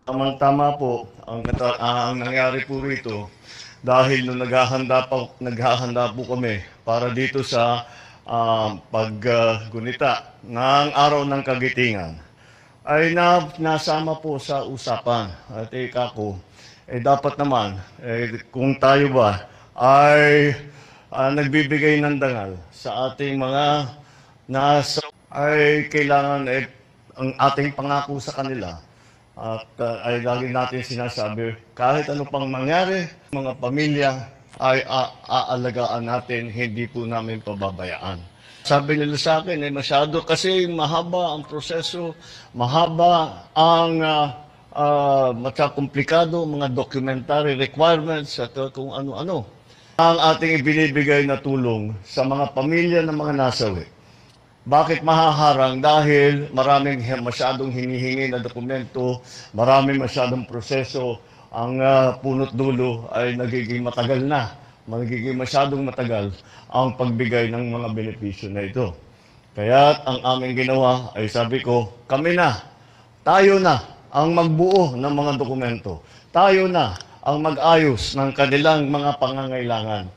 Tamang-tama po ang nangyari po rito dahil nung naghahanda po kami para dito sa paggunita ng Araw ng Kagitingan ay nasama po sa usapan. At ko, dapat naman, kung tayo ba ay nagbibigay ng dangal sa ating mga nasa, ay kailangan ang ating pangako sa kanila. At ay lagi natin sinasabi, kahit ano pang mangyari, mga pamilya ay aalagaan natin, hindi po namin pababayaan. Sabi nila sa akin, masyado kasi mahaba ang proseso, mahaba ang komplikado, mga documentary requirements at kung ano-ano. Ang ating ibinibigay na tulong sa mga pamilya ng mga nasawi. Bakit mahaharang? Dahil maraming masyadong hinihingi na dokumento, maraming masyadong proseso, ang punot dulo ay nagiging matagal na, magiging masyadong matagal ang pagbigay ng mga benepisyo na ito. Kaya ang aming ginawa ay sabi ko, tayo na ang magbuo ng mga dokumento. Tayo na ang mag-ayos ng kanilang mga pangangailangan.